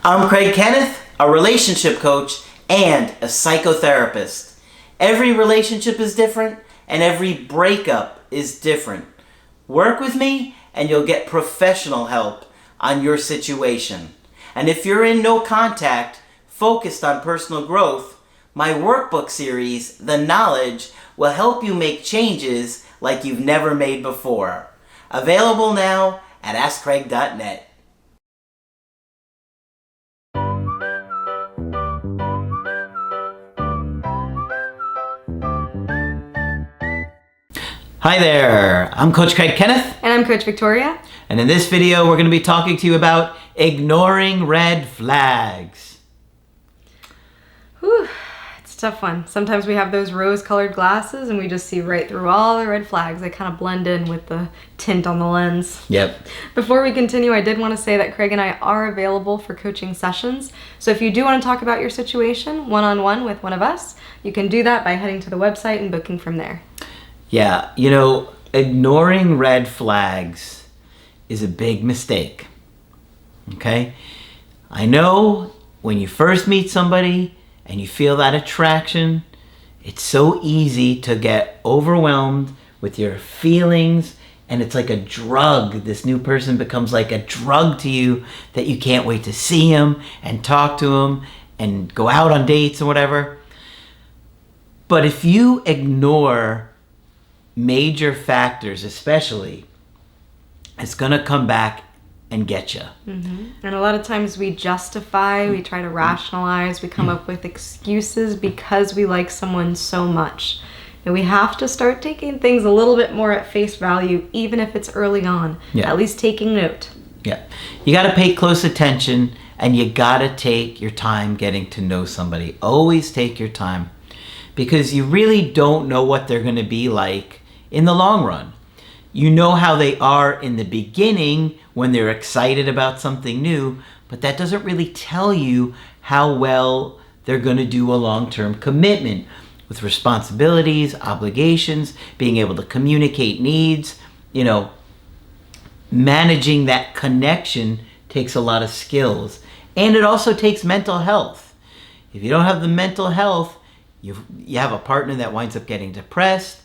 I'm Craig Kenneth, a relationship coach and a psychotherapist. Every relationship is different and every breakup is different. Work with me and you'll get professional help on your situation. And if you're in no contact, focused on personal growth, my workbook series, The Knowledge, will help you make changes like you've never made before. Available now at AskCraig.net. Hi there, I'm Coach Craig Kenneth. And I'm Coach Victoria. And in this video, we're going to be talking to you about ignoring red flags. Whew, it's a tough one. Sometimes we have those rose-colored glasses and we just see right through all the red flags. They kind of blend in with the tint on the lens. Yep. Before we continue, I did want to say that Craig and I are available for coaching sessions. So if you do want to talk about your situation one-on-one with one of us, you can do that by heading to the website and booking from there. Yeah, ignoring red flags is a big mistake. Okay? I know when you first meet somebody and you feel that attraction, it's so easy to get overwhelmed with your feelings, and it's like a drug. This new person becomes like a drug to you that you can't wait to see him and talk to him and go out on dates or whatever. But if you ignore major factors, especially, it's gonna come back and get you. Mm-hmm. And a lot of times we justify, we try to rationalize, we come up with excuses because we like someone so much. And we have to start taking things a little bit more at face value, even if it's early on. Yeah. At least taking note. Yeah. You gotta pay close attention, and you gotta take your time getting to know somebody. Always take your time, because you really don't know what they're gonna be like in the long run. You know how they are in the beginning when they're excited about something new, but that doesn't really tell you how well they're going to do a long-term commitment with responsibilities, obligations, being able to communicate needs. Managing that connection takes a lot of skills, and it also takes mental health. If you don't have the mental health, you have a partner that winds up getting depressed.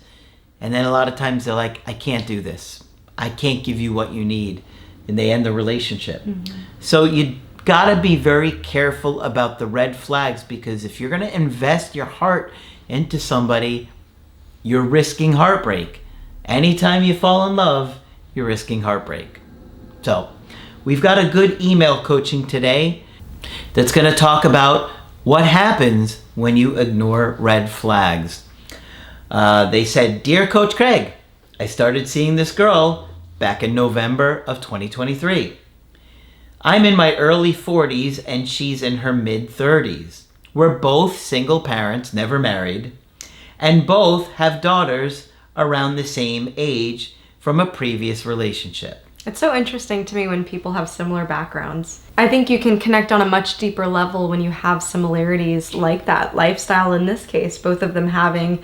And then a lot of times they're like, I can't do this. I can't give you what you need. And they end the relationship. Mm-hmm. So you gotta be very careful about the red flags, because if you're gonna invest your heart into somebody, you're risking heartbreak. Anytime you fall in love, you're risking heartbreak. So we've got a good email coaching today that's gonna talk about what happens when you ignore red flags. They said, Dear Coach Craig, I started seeing this girl back in November of 2023. I'm in my early 40s and she's in her mid 30s. We're both single parents, never married, and both have daughters around the same age from a previous relationship. It's so interesting to me when people have similar backgrounds. I think you can connect on a much deeper level when you have similarities like that. Lifestyle in this case, both of them happening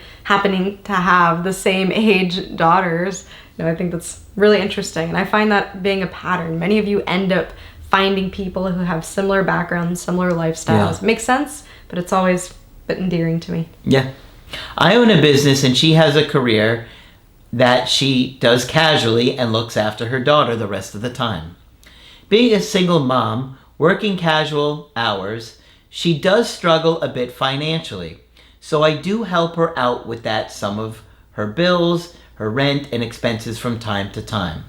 to have the same age daughters. I think that's really interesting. And I find that being a pattern. Many of you end up finding people who have similar backgrounds, similar lifestyles. Yeah. Makes sense, but it's always a bit endearing to me. Yeah. I own a business and she has a career that she does casually and looks after her daughter the rest of the time. Being a single mom, working casual hours, she does struggle a bit financially. So I do help her out with that, some of her bills, her rent, and expenses from time to time.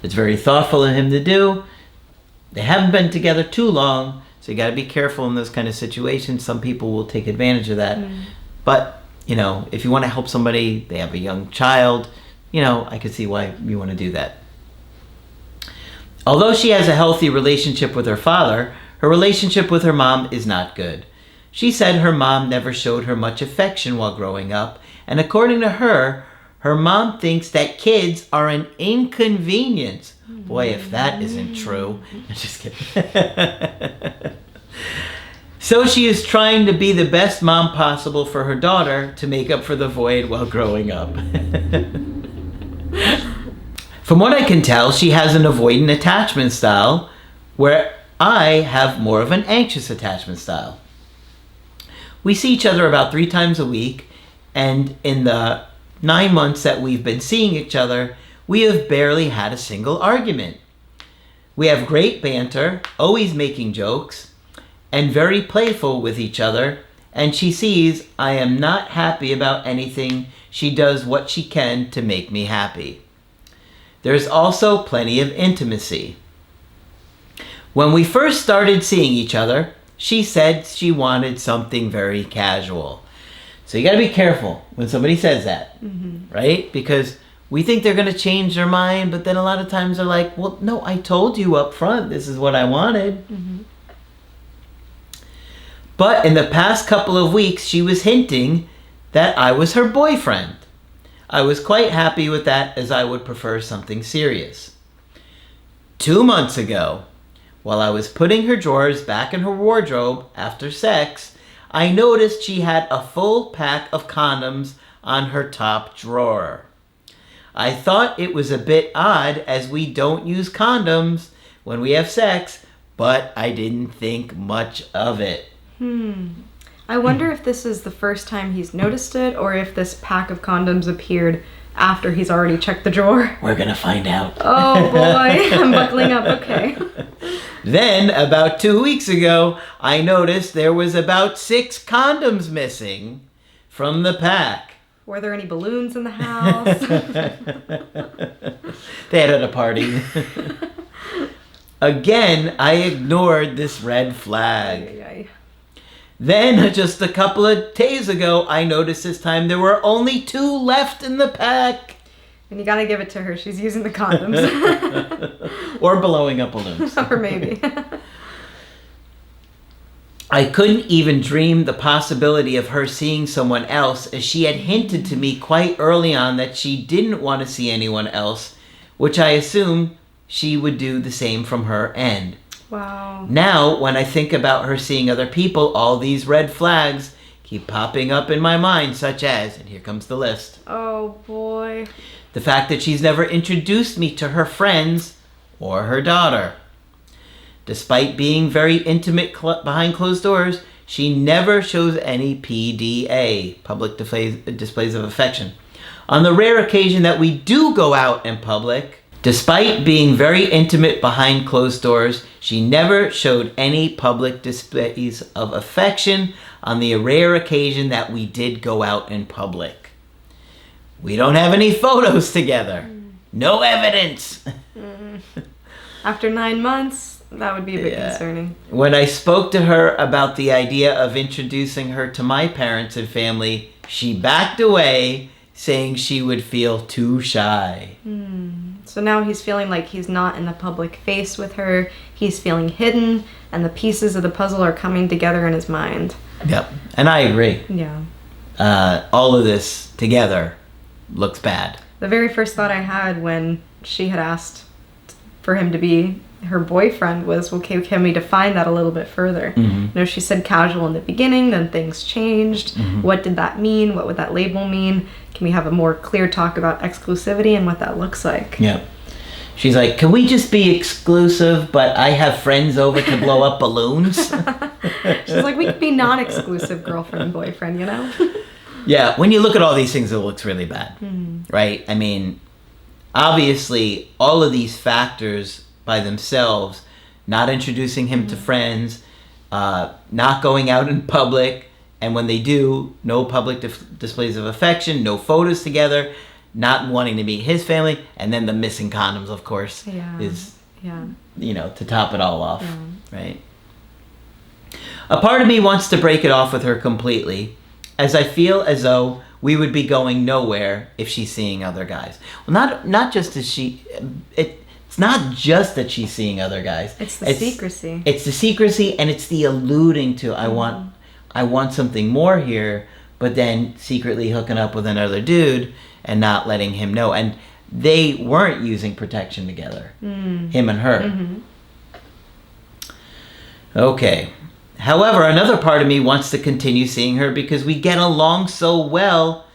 It's very thoughtful of him to do. They haven't been together too long, so you gotta be careful in those kind of situations. Some people will take advantage of that. But if you want to help somebody, they have a young child, I could see why you want to do that. Although she has a healthy relationship with her father, her relationship with her mom is not good. She said her mom never showed her much affection while growing up, and according to her, her mom thinks that kids are an inconvenience. Boy, if that isn't true. I'm just kidding. So she is trying to be the best mom possible for her daughter to make up for the void while growing up. From what I can tell, she has an avoidant attachment style where I have more of an anxious attachment style. We see each other about 3 times a week, and in the 9 months that we've been seeing each other, we have barely had a single argument. We have great banter, always making jokes, and very playful with each other, and she sees I am not happy about anything. She does what she can to make me happy. There's also plenty of intimacy. When we first started seeing each other, she said she wanted something very casual. So you got to be careful when somebody says that, right? Because we think they're going to change their mind, but then a lot of times they're like, well, no, I told you up front this is what I wanted. But in the past couple of weeks, she was hinting that I was her boyfriend. I was quite happy with that, as I would prefer something serious. 2 months ago, while I was putting her drawers back in her wardrobe after sex, I noticed she had a full pack of condoms on her top drawer. I thought it was a bit odd, as we don't use condoms when we have sex, but I didn't think much of it. I wonder if this is the first time he's noticed it, or if this pack of condoms appeared after he's already checked the drawer. We're gonna find out. Oh boy, I'm buckling up, okay. Then, about 2 weeks ago, I noticed there was about 6 condoms missing from the pack. Were there any balloons in the house? They had it at a party. Again, I ignored this red flag. Ay, ay, ay. Then, just a couple of days ago, I noticed this time there were only 2 left in the pack. And you gotta give it to her. She's using the condoms. Or blowing up balloons. Or maybe. I couldn't even dream the possibility of her seeing someone else, as she had hinted to me quite early on that she didn't want to see anyone else, which I assumed she would do the same from her end. Wow. Now, when I think about her seeing other people, all these red flags keep popping up in my mind, such as, and here comes the list, Oh boy. the fact that she's never introduced me to her friends or her daughter. Despite being very intimate behind closed doors, she never shows any PDA, public displays of affection. On the rare occasion that we do go out in public, despite being very intimate behind closed doors, she never showed any public displays of affection on the rare occasion that we did go out in public. We don't have any photos together. No evidence. After 9 months, that would be a bit concerning. When I spoke to her about the idea of introducing her to my parents and family, she backed away, saying she would feel too shy. So now he's feeling like he's not in the public face with her. He's feeling hidden, and the pieces of the puzzle are coming together in his mind. Yep, and I agree. Yeah. All of this together looks bad. The very first thought I had when she had asked for him to be her boyfriend was, okay, can we define that a little bit further? You know, she said casual in the beginning, then things changed. What did that mean? What would that label mean? Can we have a more clear talk about exclusivity and what that looks like? Yep. She's like, can we just be exclusive, but I have friends over to blow up balloons? She's like, we could be non-exclusive girlfriend and boyfriend, you know? Yeah, when you look at all these things, it looks really bad, right? I mean, obviously, all of these factors by themselves, not introducing him to friends, not going out in public, and when they do, no public displays of affection, no photos together, not wanting to meet his family, and then the missing condoms, of course, is, you know, to top it all off, right? A part of me wants to break it off with her completely, as I feel as though we would be going nowhere if she's seeing other guys. Well, not just as it's not just that she's seeing other guys. It's the secrecy. It's the secrecy, and it's the alluding to, I want something more here, but then secretly hooking up with another dude and not letting him know. And they weren't using protection together, him and her. Okay. However, another part of me wants to continue seeing her because we get along so well.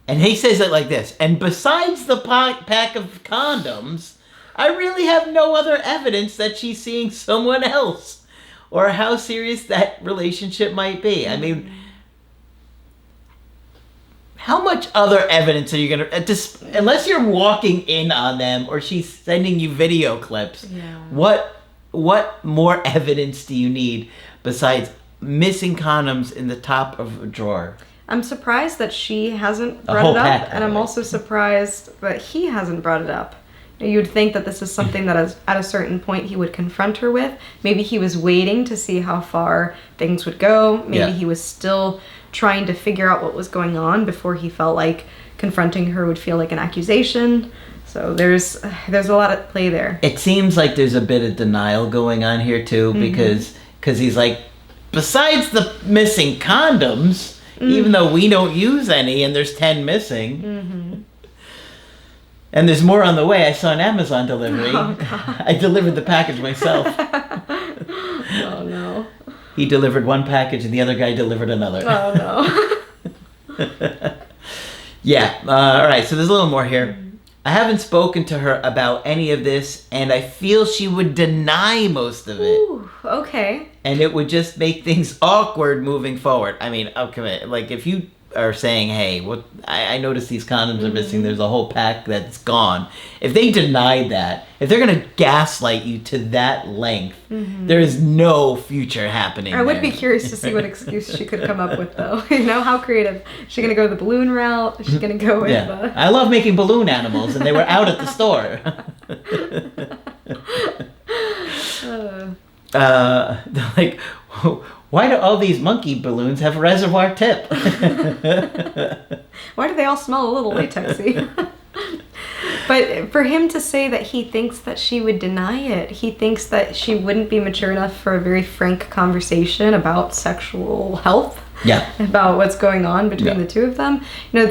And he says it like this, and besides the pack of condoms, I really have no other evidence that she's seeing someone else or how serious that relationship might be. I mean, how much other evidence are you going to... Unless you're walking in on them or she's sending you video clips, what more evidence do you need besides missing condoms in the top of a drawer? I'm surprised that she hasn't brought it up, and I'm also surprised that he hasn't brought it up. You would think that this is something that at a certain point he would confront her with. Maybe he was waiting to see how far things would go. Maybe he was still trying to figure out what was going on before he felt like confronting her would feel like an accusation. So there's a lot at play there. It seems like there's a bit of denial going on here too, because he's like, besides the missing condoms, even though we don't use any and there's 10 missing, and there's more on the way. I saw an Amazon delivery. I delivered the package myself. Oh no. He delivered one package and the other guy delivered another. Oh no. All right, so there's a little more here. I haven't spoken to her about any of this, and I feel she would deny most of it. Ooh, okay. And it would just make things awkward moving forward. I mean, okay, like if you are saying, hey, I noticed these condoms are missing, there's a whole pack that's gone. If they denied that, if they're going to gaslight you to that length, there is no future happening I would be curious to see what excuse she could come up with, though. You know, how creative. Is she going to go the balloon route? Is she going to go with I love making balloon animals, and they were out at the store. They're like, why do all these monkey balloons have a reservoir tip? Why do they all smell a little latexy? But for him to say that he thinks that she would deny it, he thinks that she wouldn't be mature enough for a very frank conversation about sexual health, about what's going on between the two of them. You know,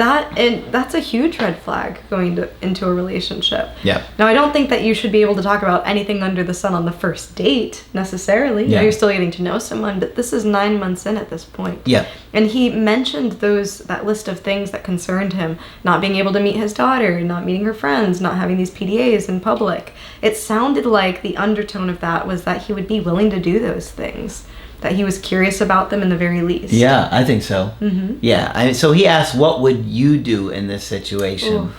that's a huge red flag going into a relationship. Now, I don't think that you should be able to talk about anything under the sun on the first date necessarily. You know, you're still getting to know someone, but this is 9 months in at this point. And he mentioned that list of things that concerned him: not being able to meet his daughter, not meeting her friends, not having these PDAs in public. It sounded like the undertone of that was that he would be willing to do those things, that he was curious about them in the very least. Yeah, I think so. So he asked, what would you do in this situation? Ooh.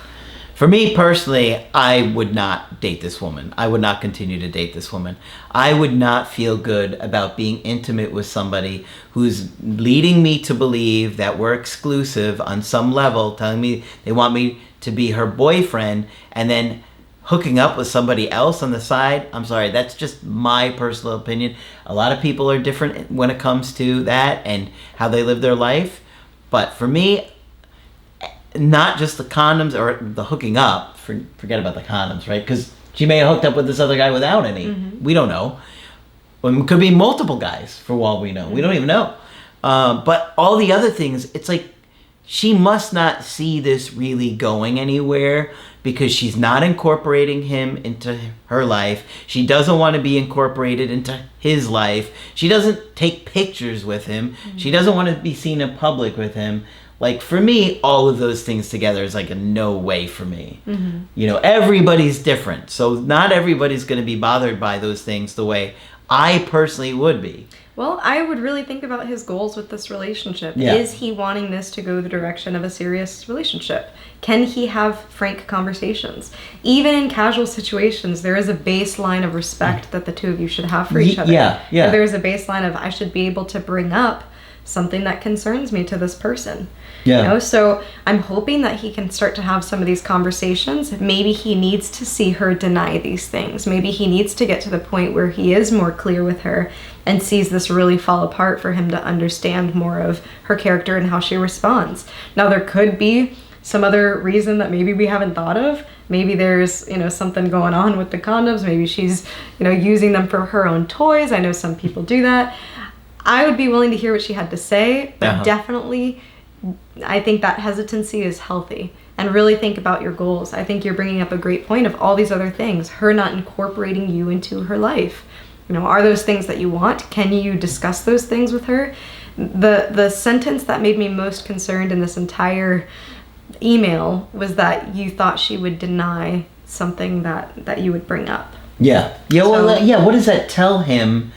For me personally, I would not date this woman. I would not continue to date this woman. I would not feel good about being intimate with somebody who's leading me to believe that we're exclusive on some level, telling me they want me to be her boyfriend, and then hooking up with somebody else on the side. I'm sorry, that's just my personal opinion. A lot of people are different when it comes to that and how they live their life. But for me, not just the condoms or the hooking up, forget about the condoms, right? Because she may have hooked up with this other guy without any. We don't know. It could be multiple guys for all we know. We don't even know. But all the other things, it's like she must not see this really going anywhere, because she's not incorporating him into her life. She doesn't want to be incorporated into his life. She doesn't take pictures with him. She doesn't want to be seen in public with him. Like, for me, all of those things together is like a no way for me. You know, everybody's different. So not everybody's going to be bothered by those things the way I personally would be. Well, I would really think about his goals with this relationship. Is he wanting this to go the direction of a serious relationship? Can he have frank conversations? Even in casual situations, there is a baseline of respect that the two of you should have for each other. There is a baseline of, I should be able to bring up something that concerns me to this person. You know, so I'm hoping that he can start to have some of these conversations. Maybe he needs to see her deny these things. Maybe he needs to get to the point where he is more clear with her and sees this really fall apart for him to understand more of her character and how she responds. Now, there could be some other reason that maybe we haven't thought of. Maybe there's, you know, something going on with the condoms. Maybe she's, you know, using them for her own toys. I know some people do that. I would be willing to hear what she had to say, but definitely I think that hesitancy is healthy. And really think about your goals. I think you're bringing up a great point of all these other things. Her not incorporating you into her life. You know, are those things that you want? Can you discuss those things with her? The sentence that made me most concerned in this entire email was that you thought she would deny something that you would bring up. Yeah. Yeah. Well, yeah. What does that tell him,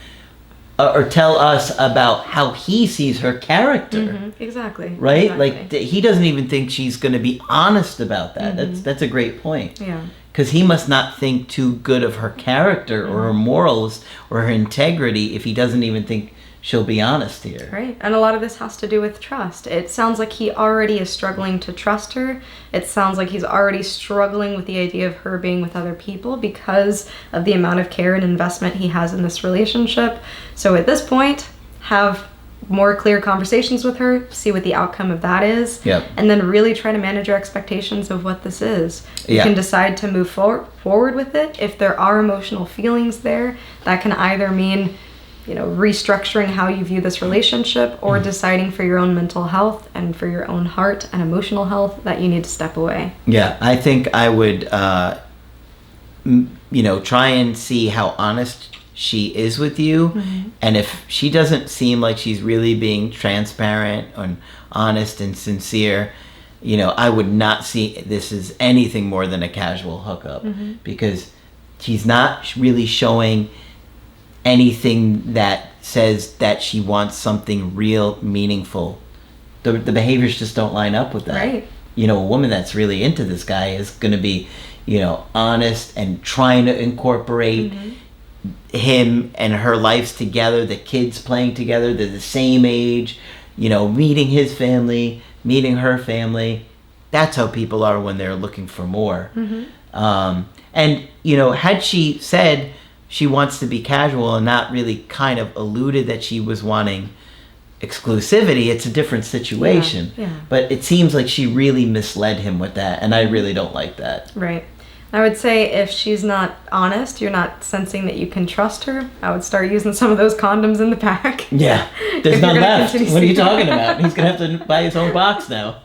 or tell us about how he sees her character? Exactly. Right. Exactly. Like he doesn't even think she's going to be honest about that. That's a great point. Yeah. Because he must not think too good of her character or her morals or her integrity if he doesn't even think she'll be honest here. Right. And a lot of this has to do with trust. It sounds like he already is struggling to trust her. It sounds like he's already struggling with the idea of her being with other people because of the amount of care and investment he has in this relationship. So at this point, have more clear conversations with her, see what the outcome of that is, and then really try to manage your expectations of what this is. You can decide to move forward with it. If there are emotional feelings there, that can either mean restructuring how you view this relationship, or deciding for your own mental health and for your own heart and emotional health that you need to step away. Yeah, I think I would, try and see how honest she is with you. And if she doesn't seem like she's really being transparent and honest and sincere, I would not see this as anything more than a casual hookup, because she's not really showing anything that says that she wants something real, meaningful. The behaviors just don't line up with that. Right. A woman that's really into this guy is going to be, honest and trying to incorporate him and her lives together, the kids playing together, they're the same age, meeting his family, meeting her family. That's how people are when they're looking for more. And, had she said she wants to be casual and not really kind of alluded that she was wanting exclusivity, it's a different situation. But it seems like she really misled him with that, and I really don't like that. Right. I would say if she's not honest, you're not sensing that you can trust her, I would start using some of those condoms in the pack. Yeah, there's none left. What are you talking about? He's going to have to buy his own box now.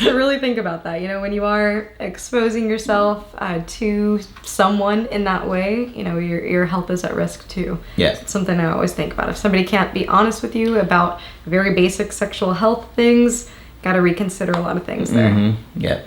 So really think about that. When you are exposing yourself to someone in that way, your health is at risk too. Yeah. It's something I always think about. If somebody can't be honest with you about very basic sexual health things, got to reconsider a lot of things there. Yeah.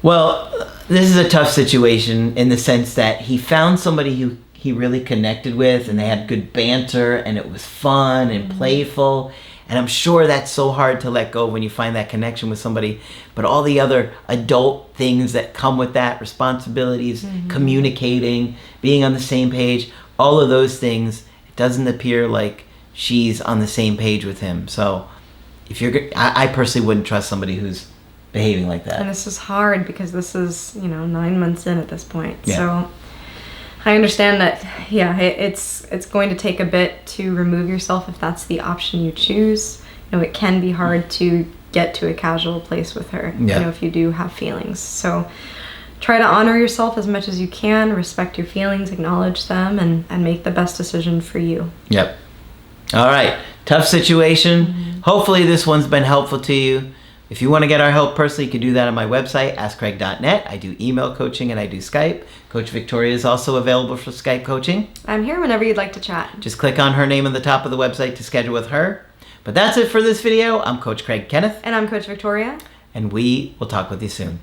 Well, this is a tough situation in the sense that he found somebody who he really connected with, and they had good banter, and it was fun and playful. And I'm sure that's so hard to let go when you find that connection with somebody. But all the other adult things that come with that, responsibilities, communicating, being on the same page, all of those things, it doesn't appear like she's on the same page with him. So I personally wouldn't trust somebody who's behaving like that. And this is hard because this is 9 months in at this point. Yeah. So I understand that it's going to take a bit to remove yourself if that's the option you choose. It can be hard to get to a casual place with her, if you do have feelings. So try to honor yourself as much as you can, respect your feelings, acknowledge them, and make the best decision for you. Yep. All right. Tough situation. Hopefully this one's been helpful to you. If you want to get our help personally, you can do that on my website, askcraig.net. I do email coaching and I do Skype. Coach Victoria is also available for Skype coaching. I'm here whenever you'd like to chat. Just click on her name on the top of the website to schedule with her. But that's it for this video. I'm Coach Craig Kenneth. And I'm Coach Victoria. And we will talk with you soon.